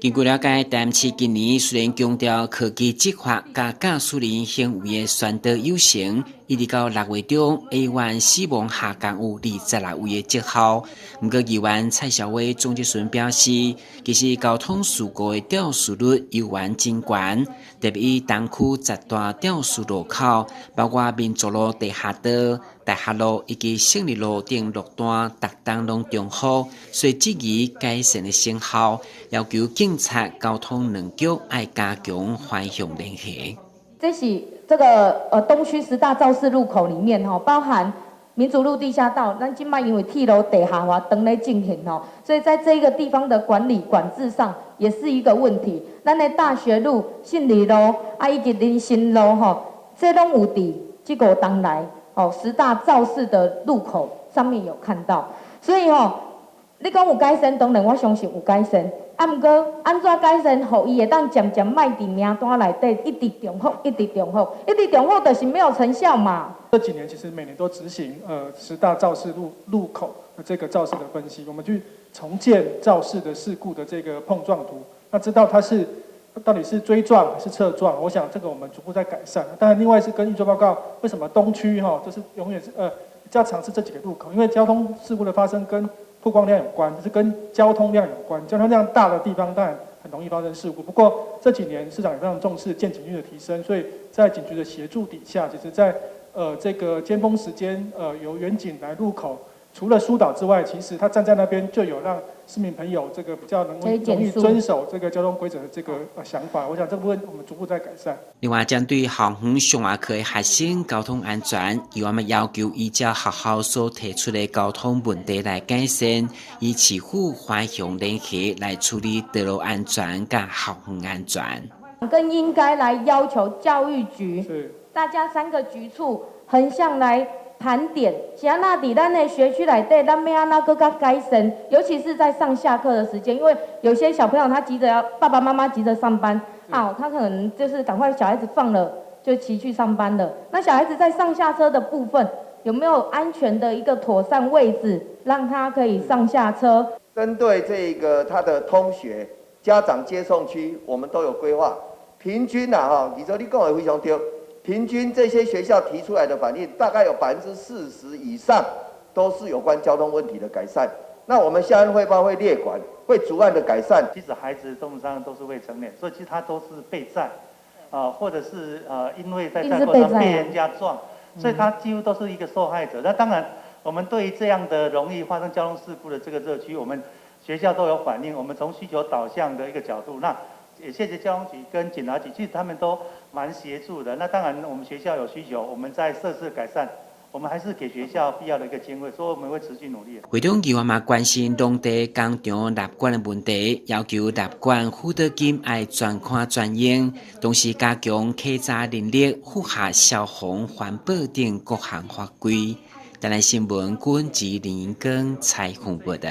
根据了解，台南市今年虽然强调科技执法甲驾驶人行为的宣导有成，一直到6月中，A1死亡下降有26位的绩效。不过，议员蔡小薇总结顺表示，其实交通事故的肇事率犹原真高，特别以东区10大肇事路口，包括民族路地下道、大学路以及胜利路等6段，逐档拢重复，所以质疑改善的成效，要求警察、交通两局要加强环向联系。这是这个东区10大肇事路口里面包含民族路地下道，咱今麦因为铁路地下化等咧进行所以在这个地方的管制上也是一个问题。咱的大学路、信义路以及林新路这拢有伫这5档来10大肇事的路口上面有看到，所以你讲有改善，当然我相信有改善。不过安怎改善，让伊会当渐渐卖伫名单内底，一直重复，一直重复，一直重复，就是没有成效嘛。这几年其实每年都执行10大肇事路口的这个肇事的分析，我们去重建肇事的事故的这个碰撞图，那知道它是到底是追撞还是侧撞，我想这个我们逐步在改善。当然，另外是跟预测报告，为什么东区就是永远是比较常是这几个路口，因为交通事故的发生跟曝光量有关，就是跟交通量有关。交通量大的地方，当然很容易发生事故。不过这几年市长也非常重视健警率的提升，所以在警局的协助底下，其实在这个尖峰时间，由远警来入口，除了疏导之外，其实他站在那边就有让市民朋友这个比较容易遵守这个交通规则的这个想法。我想这部分我们逐步在改善。另外，针对校园上下课的学生交通安全，由我们要求依照学校所提出的交通问题来改善，以市府环向联系来处理道路安全跟校园安全。更应该来要求教育局，大家3个局处横向来盘点，是安那伫咱的学区内底，咱要安那更加改善，尤其是在上下课的时间，因为有些小朋友他急着爸爸妈妈急着上班，他可能就是赶快小孩子放了就骑去上班了。那小孩子在上下车的部分，有没有安全的一个妥善位置，让他可以上下车？针对这个他的通学家长接送区，我们都有规划。平均你说你讲的非常对。平均这些学校提出来的反应，大概有40%以上都是有关交通问题的改善。那我们校安汇报会列管，会逐案的改善。其实孩子通常都是未成年，所以其实他都是被载，或者是因为在载过程被人家撞，所以他几乎都是一个受害者。那当然，我们对于这样的容易发生交通事故的这个热区，我们学校都有反映。我们从需求导向的一个角度，那也谢谢交通局跟警察局，其实他们都蛮协助的。那当然，我们学校有需求，我们在设施改善，我们还是给学校必要的一个经费，所以我们会持续努力。会中议员嘛关心农地工厂立管的问题，要求立管辅导金要专看专用，同时加强客家人力，符合消防、环保等各项法规。台南新闻，郭文吉、林英庚采访报道。